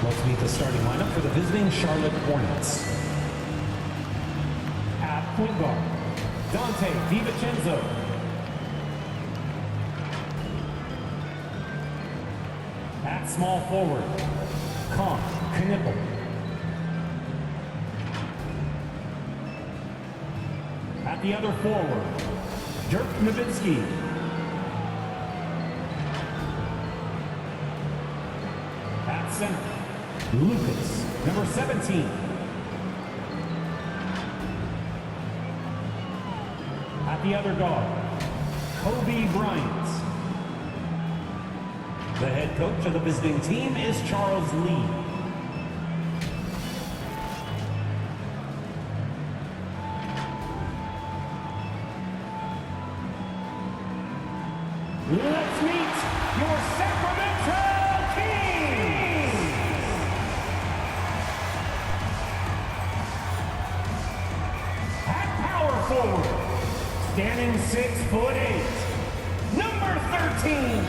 Let's meet the starting lineup for the visiting Charlotte Hornets. At point guard, Dante DiVincenzo. At small forward, Knippel. At the other forward, Dirk Nowitzki. At center, Lucas, number 17. At the other guard, Kobe Bryant. The head coach of the visiting team is Charles Lee. Let's meet your Sacramento Kings! At power forward, standing 6'8", number 13,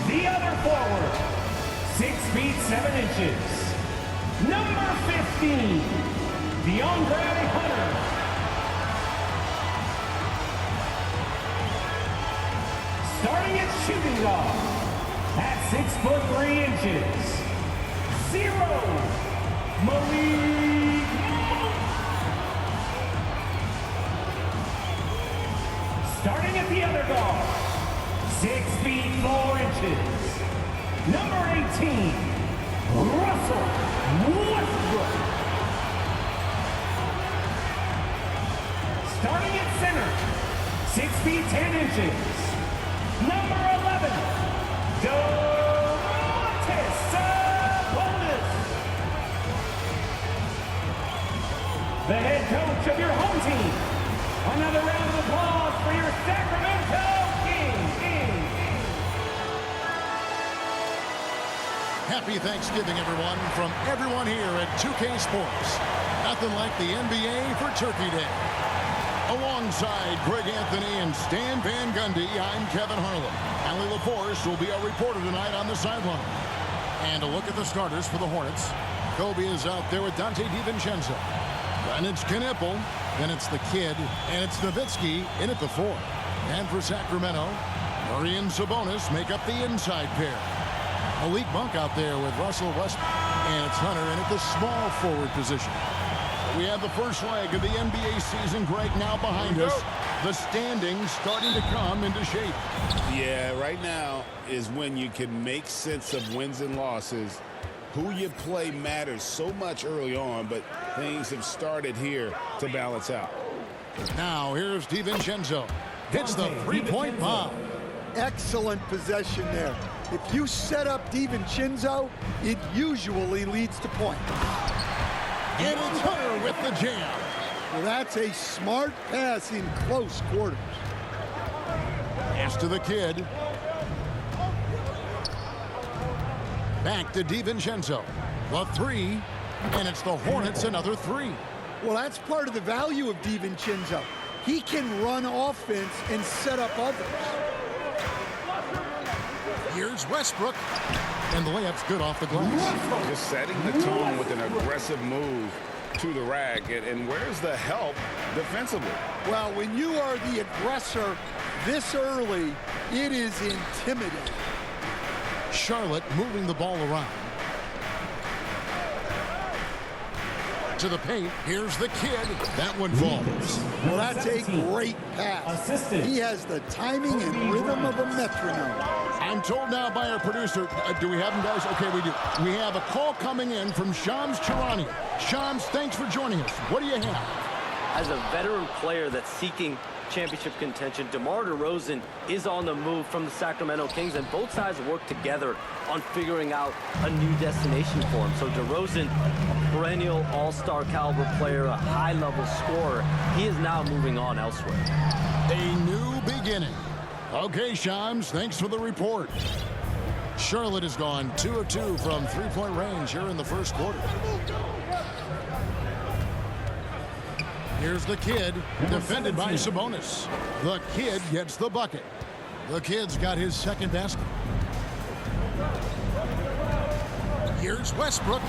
the other forward, 6 feet 7 inches, number 15, DeAndre Hunter. Starting at shooting guard, at 6'3" 0, Malik Monk. Starting at the other guard, 6 feet 4 inches, number 18, Russell Westbrook. Starting at center, 6 feet 10 inches, number 11, Domantas Sabonis. The head coach of your home team. Another round of applause for your Sacramento Kings. Happy Thanksgiving, everyone, from everyone here at 2K Sports. Nothing like the NBA for Turkey Day. Alongside Greg Anthony and Stan Van Gundy, I'm Kevin Harlan. Allie LaForce will be our reporter tonight on the sideline. And a look at the starters for the Hornets. Kobe is out there with Dante DiVincenzo. Then it's Knippel, then it's the kid, and it's Nowitzki in at the 4. And for Sacramento, Murray and Sabonis make up the inside pair. Malik Monk out there with Russell Westbrook, and it's Hunter in at the small forward position. We have the first leg of the NBA season, Greg, now behind us. The standings starting to come into shape. Yeah, right now is when you can make sense of wins and losses. Who you play matters so much early on, but things have started here to balance out. Now here's DiVincenzo. Hits the three-point bomb. Excellent possession there. If you set up DiVincenzo, it usually leads to points. And it's Hunter with the jam. Well, that's a smart pass in close quarters. Pass to the kid. Back to DiVincenzo. The 3, and it's the Hornets another 3. Well, that's part of the value of DiVincenzo. He can run offense and set up others. Here's Westbrook. And the layup's good off the glass. Just setting the tone with an aggressive move to the rack. And where's the help defensively? Well, when you are the aggressor this early, it is intimidating. Charlotte moving the ball around. To the paint. Here's the kid. That one falls. Well, that's a great pass. He has the timing and rhythm of a metronome. I'm told now by our producer, do we have him, guys? Okay, we do. We have a call coming in from Shams Charania. Shams, thanks for joining us. What do you have? As a veteran player that's seeking championship contention, DeMar DeRozan is on the move from the Sacramento Kings, and both sides work together on figuring out a new destination for him. So DeRozan, a perennial all-star caliber player, a high-level scorer, he is now moving on elsewhere. A new beginning. Okay, Shams, thanks for the report. Charlotte has gone 2 of 2 from three-point range here in the first quarter. Here's the kid, defended by Sabonis. The kid gets the bucket. The kid's got his second basket. Here's Westbrook.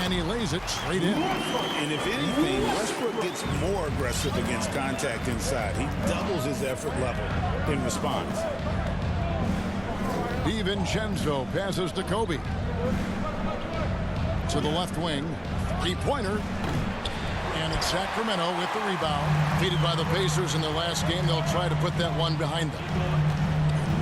And he lays it straight in. And if anything, Westbrook gets more aggressive against contact inside. He doubles his effort level in response. DiVincenzo passes to Kobe. To the left wing. Three-pointer. And it's Sacramento with the rebound. Defeated by the Pacers in their last game. They'll try to put that one behind them.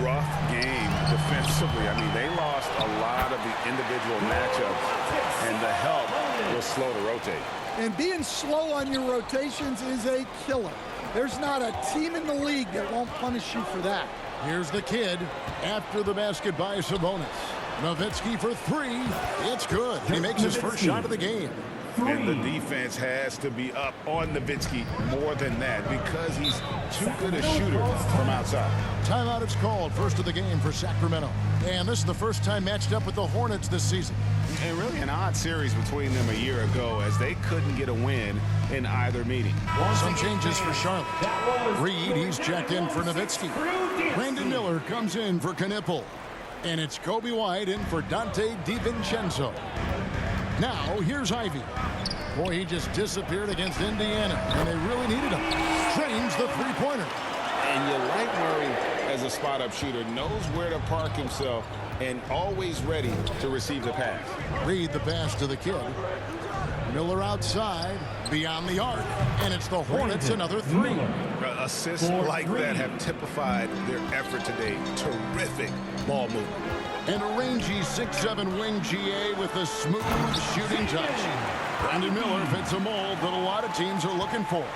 Rough game defensively. I mean, they lost a lot of the individual matchups, and the help was slow to rotate. And being slow on your rotations is a killer. There's not a team in the league that won't punish you for that. Here's the kid after the basket by Sabonis. Nowitzki for three. It's good. He makes his first shot of the game. And the defense has to be up on Nowitzki more than that because he's too good a shooter from outside. Timeout is called. First of the game for Sacramento. And this is the first time matched up with the Hornets this season. And really an odd series between them a year ago as they couldn't get a win in either meeting. Some changes for Charlotte. Reed, he's checked in for Nowitzki. Brandon Miller comes in for Knipple. And it's Kobe White in for Dante DiVincenzo. Now, here's Ivy. Boy, he just disappeared against Indiana, and they really needed him. Trains the three-pointer. And you like Murray as a spot-up shooter, knows where to park himself, and always ready to receive the pass. Reed the pass to the kid. Miller outside, beyond the arc, and it's the Hornets another three. Assists like that have typified their effort today. Terrific ball movement. And a rangy 6'7" wing GA with a smooth shooting touch. Brandon Miller fits a mold that a lot of teams are looking for.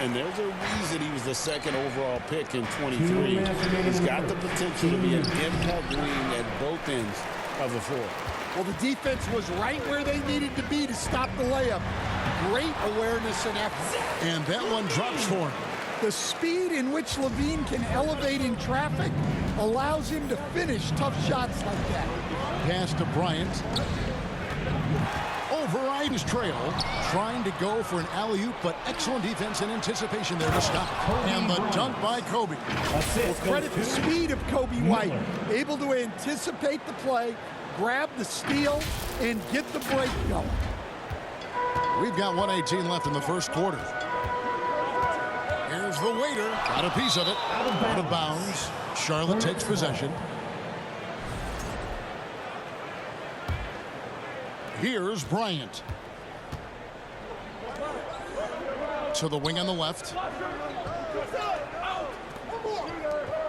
And there's a reason he was the second overall pick in 23. He's got the potential to be an impact wing at both ends of the floor. Well, the defense was right where they needed to be to stop the layup. Great awareness and effort. And that one drops for him. The speed in which Levine can elevate in traffic allows him to finish tough shots like that. Pass to Bryant. Overrides trail. Trying to go for an alley-oop, but excellent defense and anticipation there to stop. And the dunk by Kobe. Well, credit the speed of Kobe White. Able to anticipate the play, grab the steal, and get the break going. We've got 1:18 left in the first quarter. Here's the waiter. Got a piece of it. Out of bounds. Charlotte takes possession. Here's Bryant. To the wing on the left.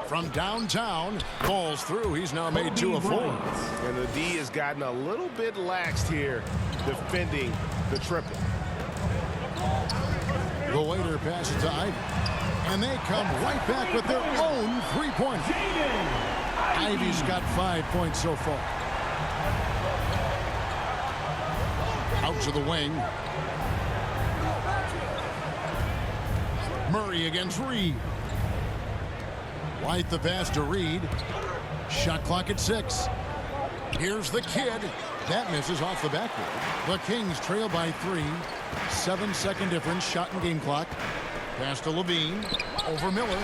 From downtown, falls through. He's now made 2 of 4. And the D has gotten a little bit laxed here defending the triple. The waiter passes to Ivy. And they come right back with their own three-pointer. Ivy's got 5 points so far. Out to the wing. Murray against Reed. White the pass to Reed. Shot clock at 6. Here's the kid. That misses off the backboard. The Kings trail by 3. 7-second difference. Shot and game clock. Pass to Levine. Over Miller.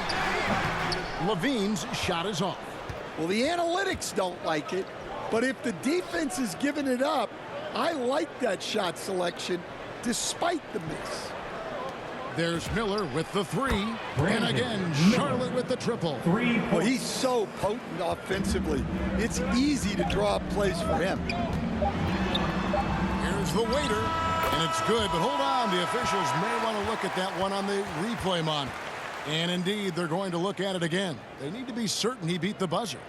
Levine's shot is off. Well, the analytics don't like it, but if the defense is giving it up, I like that shot selection despite the miss. There's Miller with the 3. And again, Charlotte with the triple. Well, he's so potent offensively. It's easy to draw up plays for him. Here's the waiter. And it's good, but hold on. The officials may want to look at that one on the replay monitor. And indeed, they're going to look at it again. They need to be certain he beat the buzzer.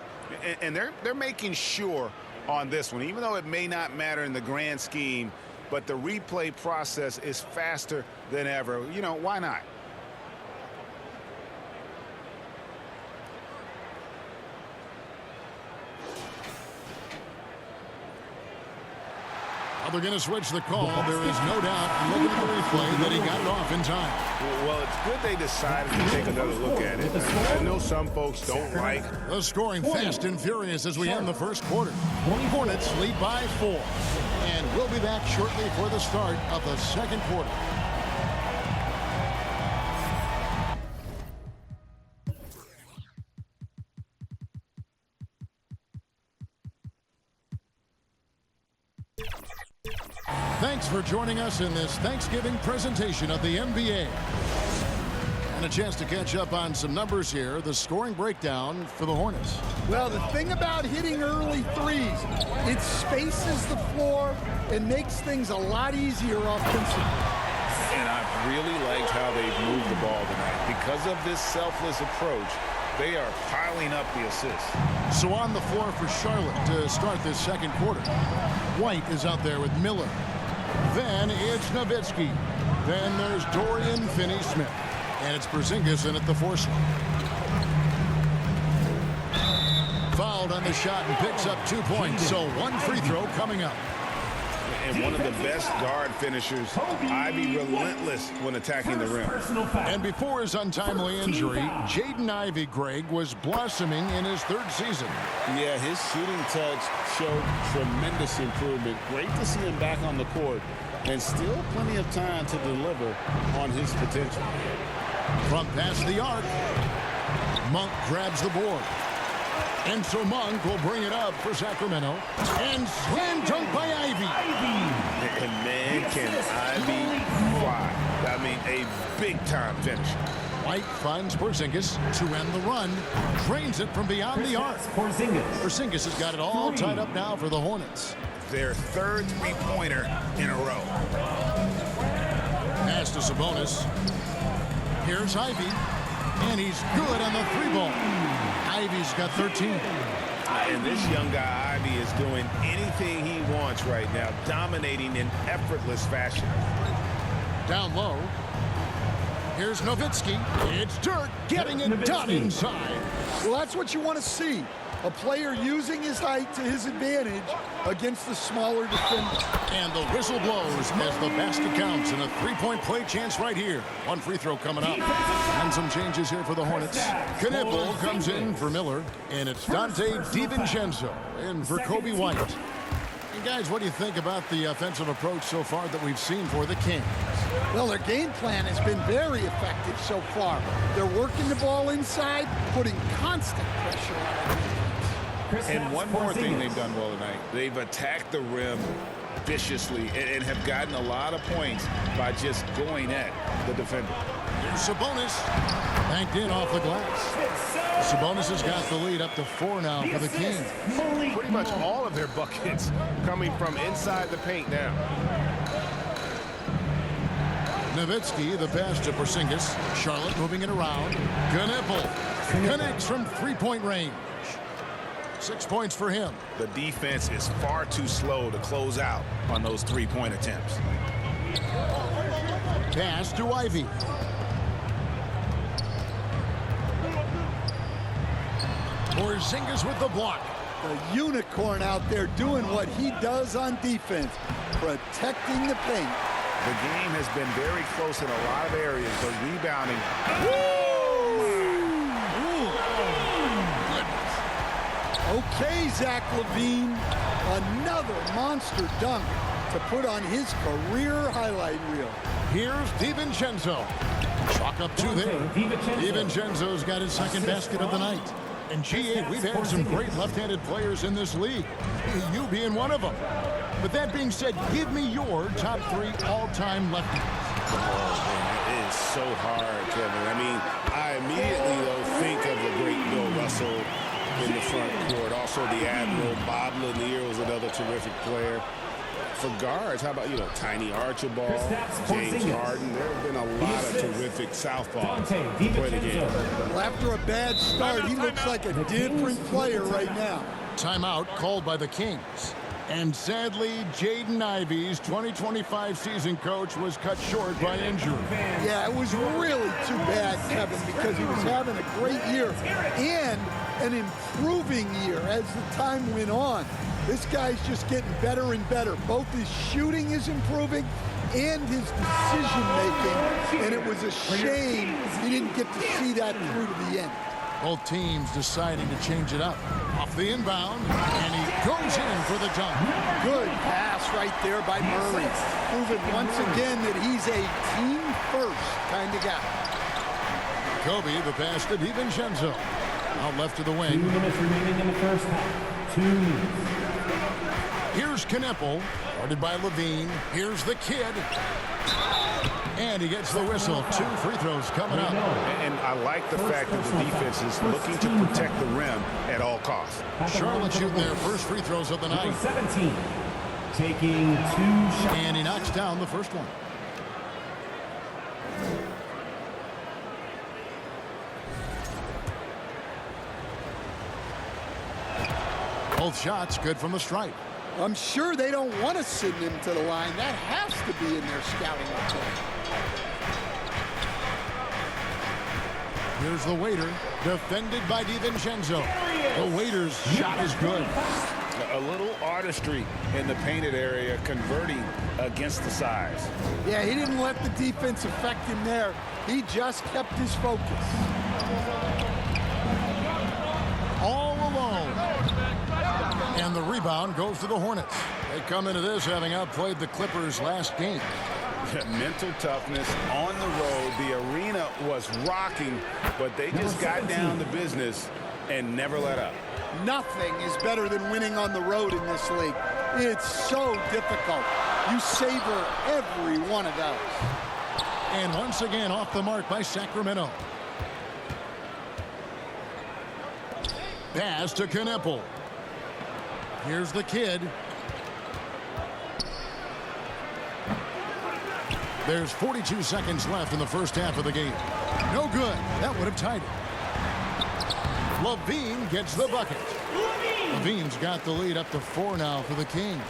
And they're making sure on this one, even though it may not matter in the grand scheme, but the replay process is faster than ever. You know, why not? They're going to switch the call. There is no doubt, looking at the replay, that he got it off in time. Well, it's good they decided to take another look at it. I know some folks don't like the scoring fast and furious as we end the first quarter. Hornets lead by 4. And we'll be back shortly for the start of the second quarter. Thanks for joining us in this Thanksgiving presentation of the NBA. And a chance to catch up on some numbers here. The scoring breakdown for the Hornets. Well, the thing about hitting early threes, it spaces the floor and makes things a lot easier offensively. And I've really liked how they've moved the ball tonight. Because of this selfless approach, they are piling up the assists. So on the floor for Charlotte to start this second quarter. White is out there with Miller. Then it's Nowitzki. Then there's Dorian Finney-Smith. And it's Porziņģis in at the force line. Fouled on the shot and picks up 2 points. So one free throw coming up. And one of the best guard finishers, Ivy, relentless when attacking the rim. And before his untimely injury, Jaden Ivey, Greg, was blossoming in his third season. Yeah, his shooting touch showed tremendous improvement. Great to see him back on the court, and still plenty of time to deliver on his potential. From past the arc, Monk grabs the board. And so Monk will bring it up for Sacramento. And slam dunk by Ivy. And man, can Ivy fly. I mean, a big-time finish. White finds Porziņģis to end the run. Drains it from beyond the arc. Porziņģis has got it all tied up now for the Hornets. Their third three-pointer in a row. Pass to Sabonis. Here's Ivy. And he's good on the three ball. Ivy's got 13. And this young guy, Ivy, is doing anything he wants right now, dominating in effortless fashion. Down low. Here's Nowitzki. It's Dirk getting it done inside. Well, that's what you want to see. A player using his height to his advantage against the smaller defender. And the whistle blows as the basket counts, and a three-point play chance right here. One free throw coming up. And some changes here for the Hornets. Knipple comes in for Miller, and it's Dante DiVincenzo in for Kobe White. And guys, what do you think about the offensive approach so far that we've seen for the Kings? Well, their game plan has been very effective so far. They're working the ball inside, putting constant pressure on it. And one more thing they've done well tonight. They've attacked the rim viciously and have gotten a lot of points by just going at the defender. Here's Sabonis. Banked in off the glass. Sabonis has got the lead up to 4 now for the Kings. Pretty much all of their buckets coming from inside the paint now. Nowitzki, the pass to Porziņģis. Charlotte moving it around. Knipple connects from three-point range. 6 points for him. The defense is far too slow to close out on those three-point attempts. Pass to Ivy. Porziņģis with the block. The unicorn out there doing what he does on defense, protecting the paint. The game has been very close in a lot of areas, but rebounding. Okay, Zach LaVine, another monster dunk to put on his career highlight reel. Here's DiVincenzo. Chalk up 2 there. DiVincenzo's got his second basket of the night. And GA, we've had some great left-handed players in this league, you being one of them. But that being said, give me your top 3 all-time lefties. Oh, man, it is so hard, Kevin. I mean, I immediately, though, think of the great Bill Russell in the front court. Also, the Admiral, Bob Lanier was another terrific player. For guards, how about, Tiny Archibald, James Harden? There have been a lot of terrific southpaws to play the game. Well, after a bad start, he looks like a different player right now. Timeout called by the Kings. And sadly, Jaden Ivey's 2025 season coach was cut short by injury. Yeah, it was really too bad, Kevin, because he was having a great year and an improving year as the time went on. This guy's just getting better and better. Both his shooting is improving and his decision-making, and it was a shame he didn't get to see that through to the end. Both teams deciding to change it up. Off the inbound, and he goes in for the dunk. Good pass right there by Murray. Proving once again that he's a team-first kind of guy. Kobe, the pass to DiVincenzo. Out left to the wing. 2 minutes remaining in the first half. 2 minutes. Here's Knepel, guarded by Levine. Here's the kid. And he gets the whistle. 2 free throws coming up. And I like the fact that the defense is looking to protect the rim at all costs. Charlotte shooting their first free throws of the night. 17, taking 2 shots. And he knocks down the first one. Both shots good from the stripe. I'm sure they don't want to send him to the line. That has to be in their scouting report. Here's the waiter, defended by DiVincenzo. The waiter's shot is good. A little artistry in the painted area, converting against the size. Yeah, he didn't let the defense affect him there. He just kept his focus. All alone. And the rebound goes to the Hornets. They come into this having outplayed the Clippers last game. Mental toughness on the road. The arena was rocking, but they just got down to business and never let up. Nothing is better than winning on the road in this league. It's so difficult. You savor every one of those. And once again off the mark by Sacramento. Pass to Knepel. Here's the kid. There's 42 seconds left in the first half of the game. No good. That would have tied it. Levine gets the bucket. Levine's got the lead up to 4 now for the Kings.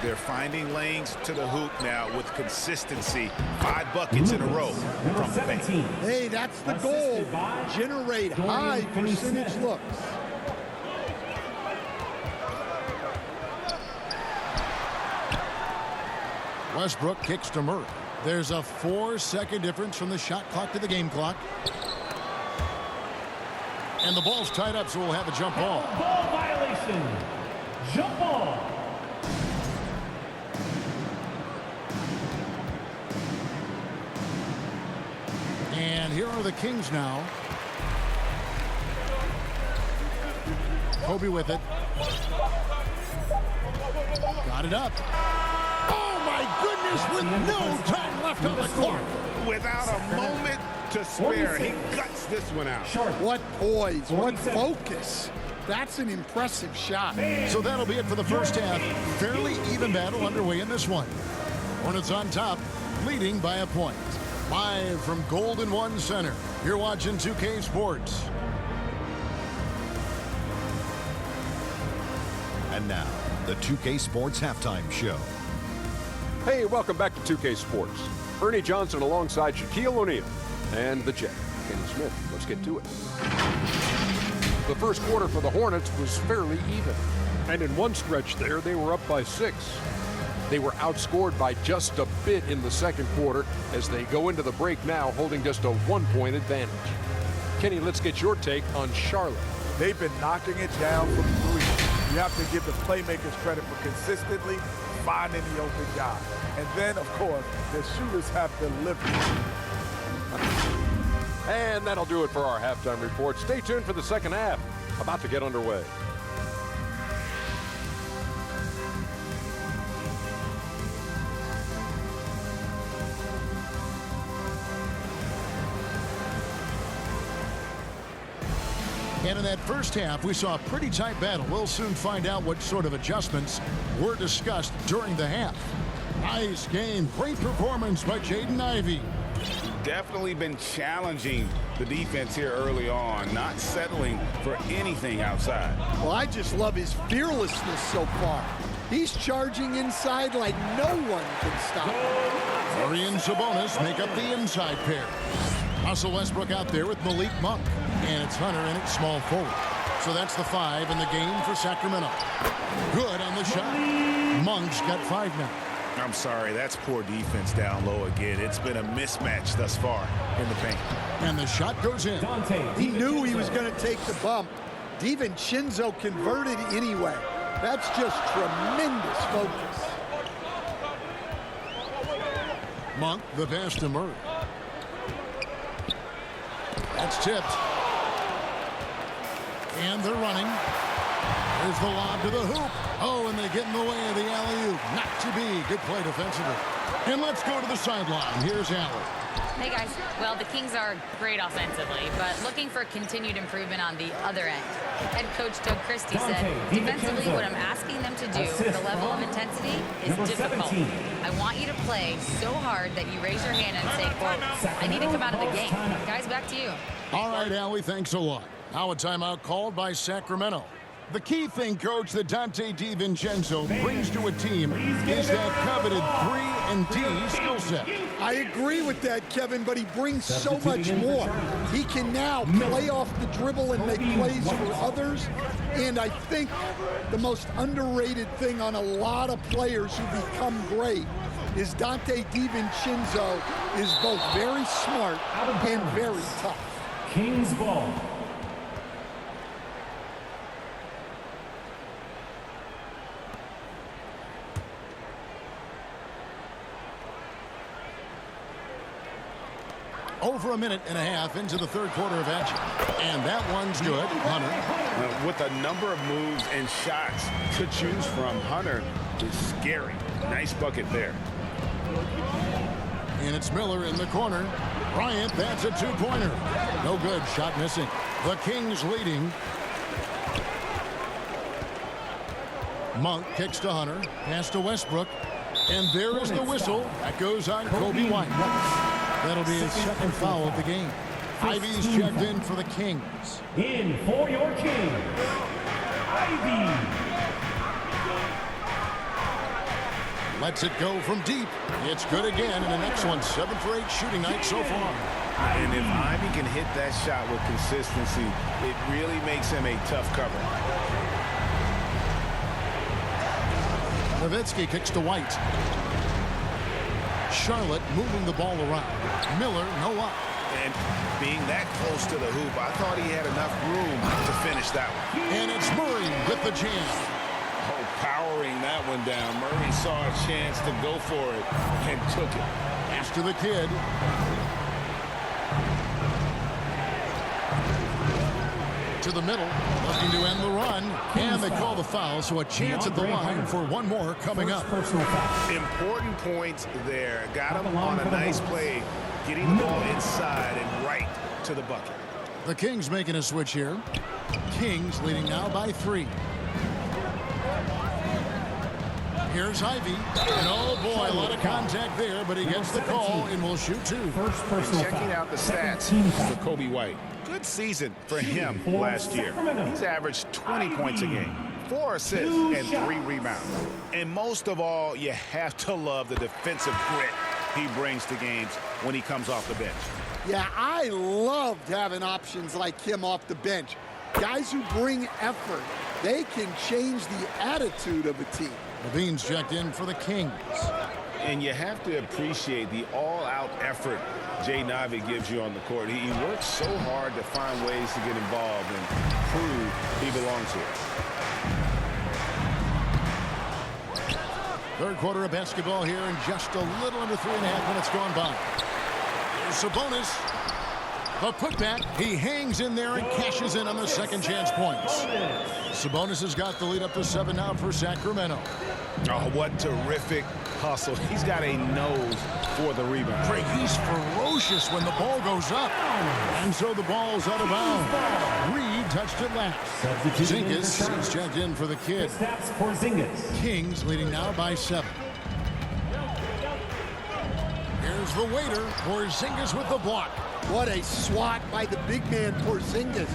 They're finding lanes to the hoop now with consistency. 5 buckets in a row from the paint. Hey, that's the goal. Generate high percentage looks. Westbrook kicks to Murray. There's a 4-second difference from the shot clock to the game clock. And the ball's tied up, so we'll have a jump ball. Ball violation. Jump ball. And here are the Kings now. Kobe with it. Got it up. Oh, my goodness, with no time left on the clock. Without a moment to spare, he guts this one out. What poise, what focus. That's an impressive shot. So that'll be it for the first half. Fairly even battle underway in this one. Hornets on top, leading by a point. Live from Golden One Center, you're watching 2K Sports. And now, the 2K Sports Halftime Show. Hey, welcome back to 2K Sports. Ernie Johnson alongside Shaquille O'Neal and the Jet, Kenny Smith. Let's get to it. The first quarter for the Hornets was fairly even. And in one stretch there, they were up by 6. They were outscored by just a bit in the second quarter as they go into the break now holding just a 1-point advantage. Kenny, let's get your take on Charlotte. They've been knocking it down from 3. You have to give the playmakers credit for consistently finding the open guy. And then, of course, the shooters have to live it. And that'll do it for our halftime report. Stay tuned for the second half. About to get underway. And in that first half, we saw a pretty tight battle. We'll soon find out what sort of adjustments were discussed during the half. Nice game. Great performance by Jaden Ivey. Definitely been challenging the defense here early on, not settling for anything outside. Well, I just love his fearlessness so far. He's charging inside like no one can stop him. Murray and Sabonis make up the inside pair. Russell Westbrook out there with Malik Monk. And it's Hunter in at small forward. So that's the 5 in the game for Sacramento. Good on the shot. Monk's got 5 now. I'm sorry, that's poor defense down low again. It's been a mismatch thus far in the paint. And the shot goes in. He knew he was going to take the bump. DiVincenzo converted anyway. That's just tremendous focus. Monk, the pass to Murray. That's tipped. And they're running. There's the lob to the hoop. Oh, and they get in the way of the alley-oop. Not to be. Good play defensively. And let's go to the sideline. Here's Allen. Hey, guys. Well, the Kings are great offensively, but looking for continued improvement on the other end. Head coach Doug Christie said, defensively, what I'm asking them to do, the level of intensity, is difficult. I want you to play so hard that you raise your hand and say, quote, I need to come out of the game. Guys, back to you. All right, Allie, thanks a lot. Now a timeout called by Sacramento. The key thing, Coach, that Dante DiVincenzo brings to a team is that coveted 3-and-D skill set. I agree with that, Kevin, but he brings so much more. He can now play off the dribble and make plays for others. And I think the most underrated thing on a lot of players who become great is Dante DiVincenzo is both very smart and very tough. Kings ball. Over a minute and a half into the third quarter of action. And that one's good. Hunter. With a number of moves and shots to choose from, Hunter is scary. Nice bucket there. And it's Miller in the corner. Bryant, that's a two-pointer. No good. Shot missing. The Kings leading. Monk kicks to Hunter. Pass to Westbrook. And there is the whistle. That goes on Kobe White. That'll be his second foul of the game. Ivy's checked in for the Kings. In for your king, Ivy. Lets it go from deep. It's good again, and an excellent 7 for 8 shooting night so far. And if Ivy can hit that shot with consistency, it really makes him a tough cover. Nowitzki kicks to White. Charlotte moving the ball around. Miller, no up. And being that close to the hoop, I thought he had enough room to finish that one. And it's Murray with the jam. Oh, powering that one down. Murray saw a chance to go for it and took it. Pass to the kid. To the middle, looking to end the run. And they call the foul, so a chance at the line for one more coming up. Important points there. Got him on a nice play, getting the ball inside and right to the bucket. The Kings making a switch here. Kings leading now by 3. Here's Ivy. And oh boy, a lot of contact there, but he gets the call and will shoot 2. Checking out the stats for Kobe White. Good season for him last year. He's averaged 20 points a game, 4 assists, and 3 rebounds. And most of all, you have to love the defensive grit he brings to games when he comes off the bench. Yeah, I loved having options like him off the bench. Guys who bring effort. They can change the attitude of a team. Levine's checked in for the Kings. And you have to appreciate the all-out effort Jaden Ivey gives you on the court. He works so hard to find ways to get involved and prove he belongs here. Third quarter of basketball here, and just a little under 3.5 minutes gone by. Here's Sabonis. A putback. He hangs in there and cashes in on the second chance points. Sabonis has got the lead up to 7 now for Sacramento. Oh, what terrific hustle. He's got a nose for the rebound. Craig, he's ferocious when the ball goes up. And so the ball's out of bounds. Reed touched it last. Porzingis is checked in for the kid. Kristaps Porziņģis. Kings leading now by 7. Here's the waiter. Porzingis with the block. What a swat by the big man Porzingis.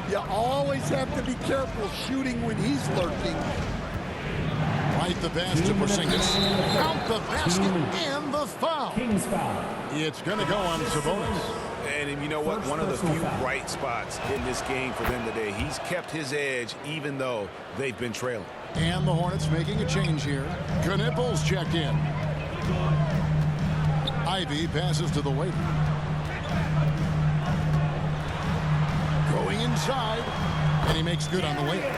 You always have to be careful shooting when he's lurking. Right the pass to Porzingis. Out the basket and the foul. Kings foul. It's going to go on Sabonis. And you know what? One of the few bright spots in this game for them today. He's kept his edge even though they've been trailing. And the Hornets making a change here. Knipples checked in. Ivy passes to the waiter. Going inside. And he makes good on the waiter.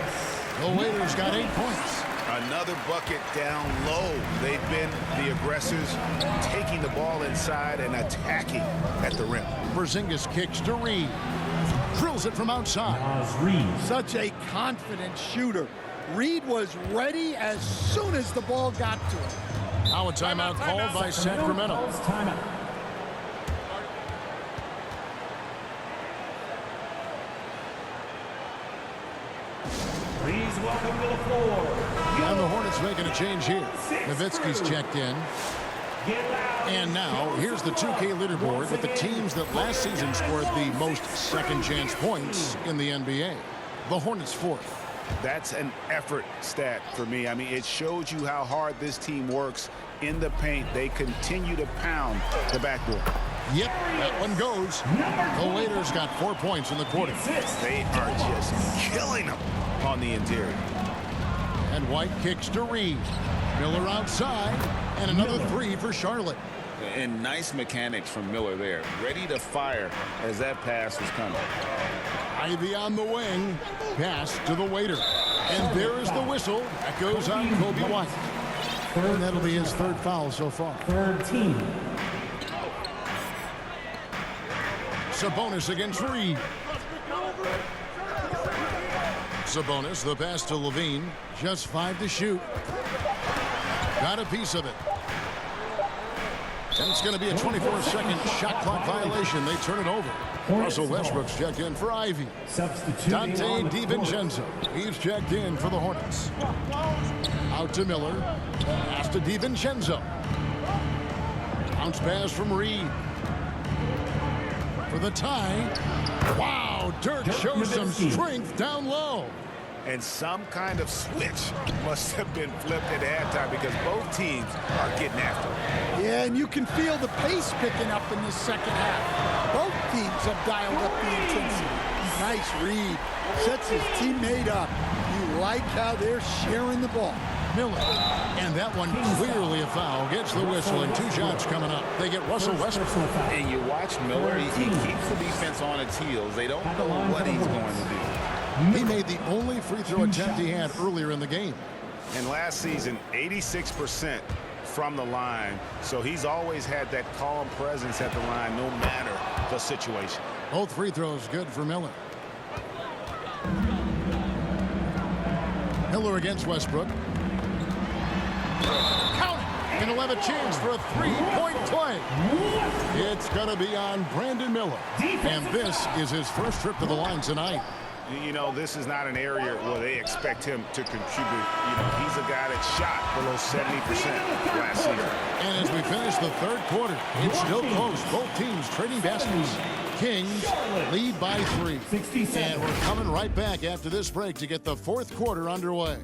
The waiter's got 8 points. Another bucket down low. They've been the aggressors, taking the ball inside and attacking at the rim. Porzingis kicks to Reed. Drills it from outside. Such a confident shooter. Reed was ready as soon as the ball got to him. Now a timeout called by Sacramento. Please welcome to the floor. And the Hornets making a change here. Nowitzki's checked in. And now, here's the 2K leaderboard with the teams that last season scored the most second-chance points in the NBA. The Hornets fourth. That's an effort stat for me. I mean, it shows you how hard this team works in the paint. They continue to pound the backboard. Yep, that one goes. The Waiters got 4 points in the quarter. They are just killing them on the interior. And White kicks to Reed. Miller outside, and another three for Charlotte. And nice mechanics from Miller there. Ready to fire as that pass was coming. Ivy on the wing. Pass to the Waiter. And there is the whistle. That goes on Kobe White. And that'll be his third foul so far. Third team. Sabonis against Reed. Sabonis, the pass to Levine. Just 5 to shoot. Got a piece of it. And it's going to be a 24-second shot clock violation. They turn it over. Russell Westbrook's checked in for Ivy. Dante DiVincenzo. He's checked in for the Hornets. Out to Miller. Pass to DiVincenzo. Bounce pass from Reed. For the tie. Wow, Dirk shows some strength down low. And some kind of switch must have been flipped at halftime because both teams are getting after it. Yeah, and you can feel the pace picking up in the second half. Both teams have dialed up the intensity. Nice Reed. Sets his teammate up. You like how they're sharing the ball. Miller. And that one clearly a foul. Gets the whistle and 2 shots coming up. They get Russell Westbrook. And you watch Miller, he keeps the defense on its heels. They don't know what he's going to do. He made the only free throw attempt he had earlier in the game. And last season, 86% from the line. So he's always had that calm presence at the line no matter the situation. Both free throws good for Miller. Miller against Westbrook. Count it! And he'll have a chance for a 3-point play. It's going to be on Brandon Miller. And this is his first trip to the line tonight. You know, this is not an area where they expect him to contribute. You know, he's a guy that shot below 70% last season. And as we finish the third quarter, it's still close. Both teams trading baskets. Kings lead by 3. And we're coming right back after this break to get the fourth quarter underway.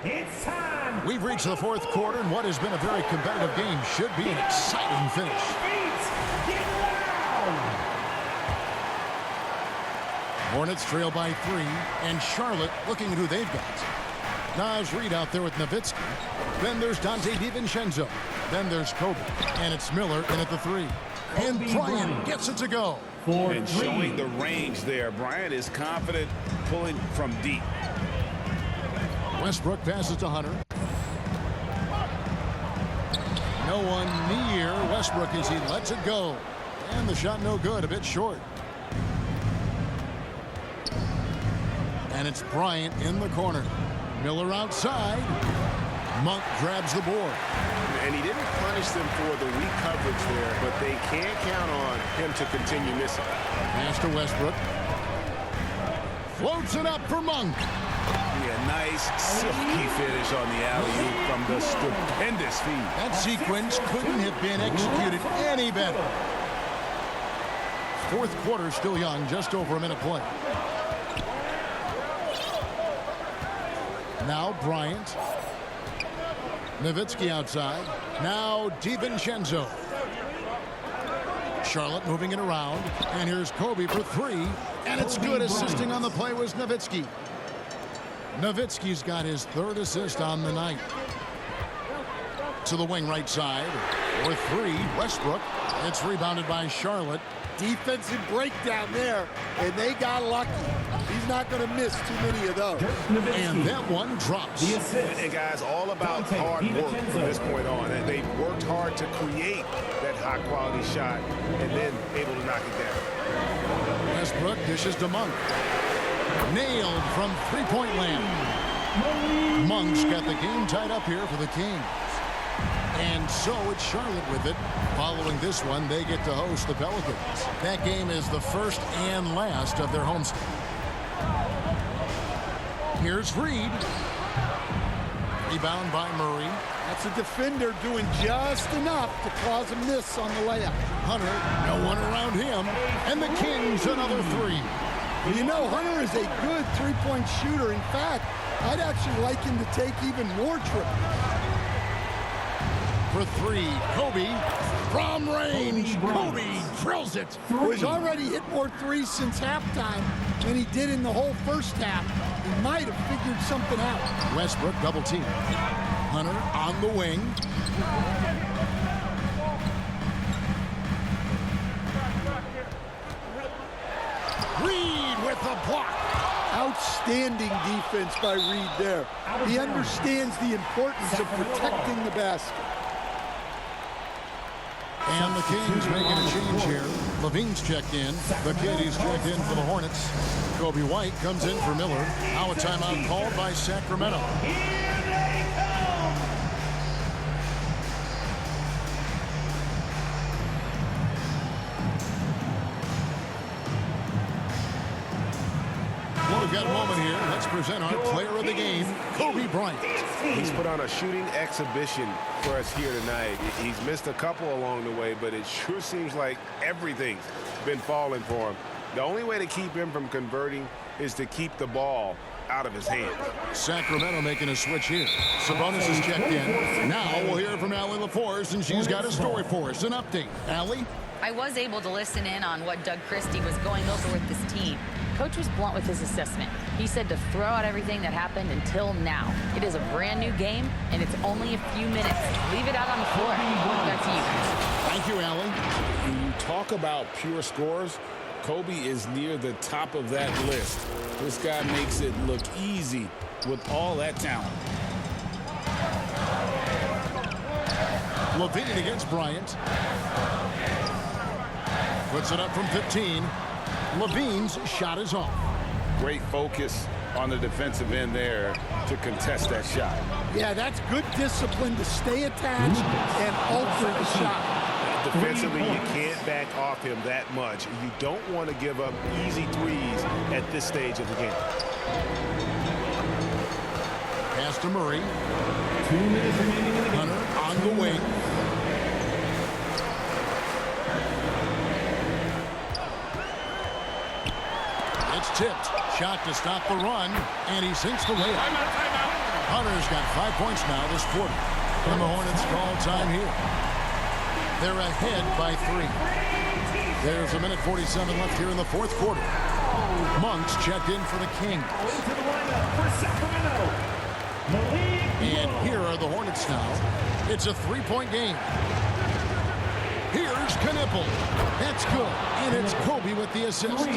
It's time. We've reached the fourth quarter, and what has been a very competitive game should be an exciting finish. Get loud. Hornets trail by 3, and Charlotte looking at who they've got. Naz Reed out there with Nowitzki. Then there's Dante DiVincenzo. Then there's Kobe, and it's Miller in at the 3. And Bryant gets it to go. And showing the range there. Bryant is confident pulling from deep. Westbrook passes to Hunter. No one near Westbrook as he lets it go. And the shot no good, a bit short. And it's Bryant in the corner. Miller outside. Monk grabs the board. And he didn't punish them for the weak coverage there, but they can't count on him to continue missing. Pass to Westbrook. Floats it up for Monk. Yeah, nice silky finish on the alley-oop from the stupendous feed. That sequence couldn't have been executed any better. Fourth quarter still young, just over a minute play. Now Bryant. Nowitzki outside. Now DiVincenzo. Charlotte moving it around. And here's Kobe for 3. And it's good. Assisting on the play was Nowitzki. Nowitzki's got his 3rd assist on the night. To the wing right side. For 3, Westbrook. It's rebounded by Charlotte. Defensive breakdown there, and they got lucky. He's not going to miss too many of those. And that one drops. And guys, all about hard work from this point on. And they worked hard to create that high-quality shot and then able to knock it down. Westbrook dishes to Monk. Nailed from three-point land. Monk's got the game tied up here for the Kings. And so it's Charlotte with it. Following this one, they get to host the Pelicans. That game is the first and last of their homestand. Here's Reed. Rebound by Murray. That's a defender doing just enough to cause a miss on the layup. Hunter, no one around him. And the Kings another 3. You know, Hunter is a good three-point shooter. In fact, I'd actually like him to take even more triples. For 3, Kobe from range. Kobe drills it. He's already hit more threes since halftime than he did in the whole first half. He might have figured something out. Westbrook double team. Hunter on the wing. Reed with the block. Outstanding defense by Reed there. He understands the importance of protecting the basket. And the Kings making a change here. Levine's checked in. The kid, he's checked in for the Hornets. Kobe White comes in for Miller. Now a timeout called by Sacramento. Well, we've got a moment here. Let's present our player of the game, Kobe Bryant. He's put on a shooting exhibition for us here tonight. He's missed a couple along the way, but it sure seems like everything's been falling for him. The only way to keep him from converting is to keep the ball out of his hands. Sacramento making a switch here. Sabonis is checked in. Now we'll hear from Allie LaForce, and she's got a story for us. An update. Allie? I was able to listen in on what Doug Christie was going over with this team. Coach was blunt with his assessment. He said to throw out everything that happened until now. It is a brand new game, and it's only a few minutes. Leave it out on the floor. Back to you. Thank you, Allie. When you talk about pure scores, Kobe is near the top of that list. This guy makes it look easy with all that talent. Levine against Bryant. Puts it up from 15. Levine's shot is off. Great focus on the defensive end there to contest that shot. Yeah, that's good discipline to stay attached and alter the shot. Defensively, you can't back off him that much. You don't want to give up easy threes at this stage of the game. Pass to Murray. 2 minutes remaining in the game. Hunter on the wing. It's tipped. Shot to stop the run, and he sinks the layup. Hunter's got 5 points now this quarter. And the Hornets call time here. They're ahead by 3. There's a minute 47 left here in the fourth quarter. Monk's checked in for the Kings. And here are the Hornets now. It's a 3-point game. Here's Knipple. That's good. And it's Kobe with the assist.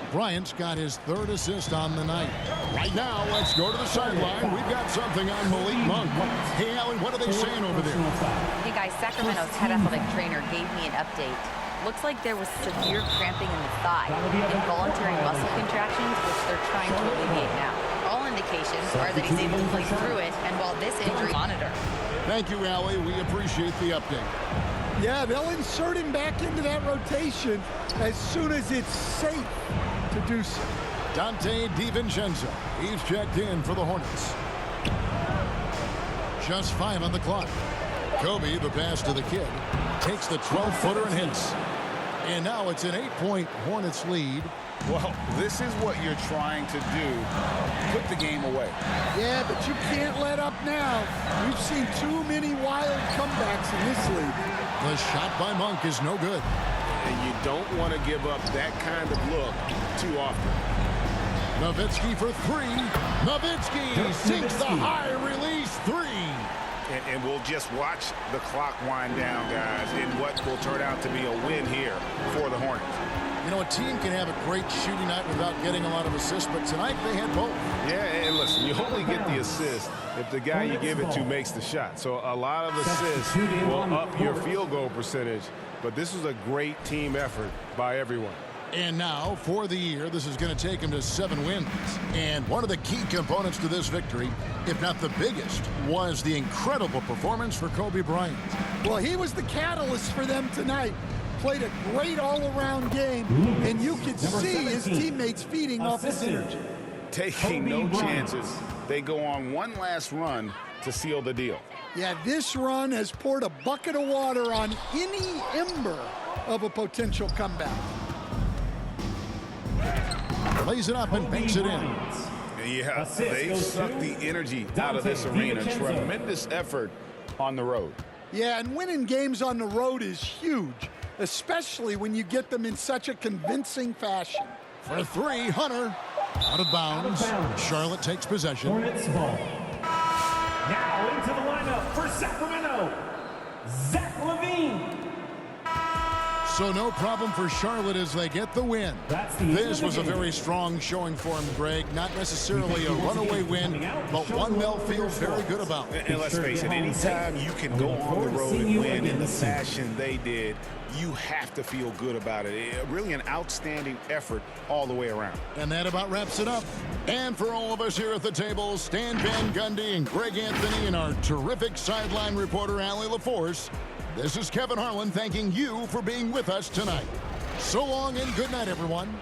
Bryant's got his 3rd assist on the night. Right now, let's go to the sideline. We've got something on Malik Monk. Hey, Allie, what are they saying over there? Hey, guys, Sacramento's head athletic trainer gave me an update. Looks like there was severe cramping in the thigh, involuntary muscle contractions, which they're trying to alleviate now. All indications are that he's able to play through it, and while this injury monitor. Thank you, Allie. We appreciate the update. Yeah, they'll insert him back into that rotation as soon as it's safe to do so. Dante DiVincenzo. He's checked in for the Hornets. Just 5 on the clock. Kobe, the pass to the kid, takes the 12-footer and hits. And now it's an 8-point Hornets lead. Well, this is what you're trying to do. Put the game away. Yeah, but you can't let up now. We've seen too many wild comebacks in this league. The shot by Monk is no good. And you don't want to give up that kind of look too often. Nowitzki for three. Nowitzki sinks the high release three. And we'll just watch the clock wind down, guys, in what will turn out to be a win here for the Hornets. You know, a team can have a great shooting night without getting a lot of assists, but tonight they had both. Yeah, and listen, you only get the assist if the guy you give it to makes the shot. So a lot of assists will up your field goal percentage, but this was a great team effort by everyone. And now, for the year, this is going to take him to 7 wins. And one of the key components to this victory, if not the biggest, was the incredible performance for Kobe Bryant. Well, he was the catalyst for them tonight. Played a great all-around game, and you could see his teammates feeding off his energy. Taking no chances, they go on one last run to seal the deal. Yeah, this run has poured a bucket of water on any ember of a potential comeback. Lays it up and banks it in. Yeah, they've sucked the energy out of this arena. Tremendous effort on the road. Yeah, and winning games on the road is huge, especially when you get them in such a convincing fashion. For three, Hunter. Out of bounds. Charlotte takes possession. Hornets ball. Now into the lineup for Sacramento, Zach LaVine. So no problem for Charlotte as they get the win. This was a very strong showing for him, Greg. Not necessarily a runaway win, but one they'll feel very good about. And let's face it, anytime you can go on the road and win in the fashion they did, you have to feel good about it. Really an outstanding effort all the way around. And that about wraps it up. And for all of us here at the table, Stan Van Gundy and Greg Anthony and our terrific sideline reporter, Allie LaForce, this is Kevin Harlan thanking you for being with us tonight. So long and good night, everyone.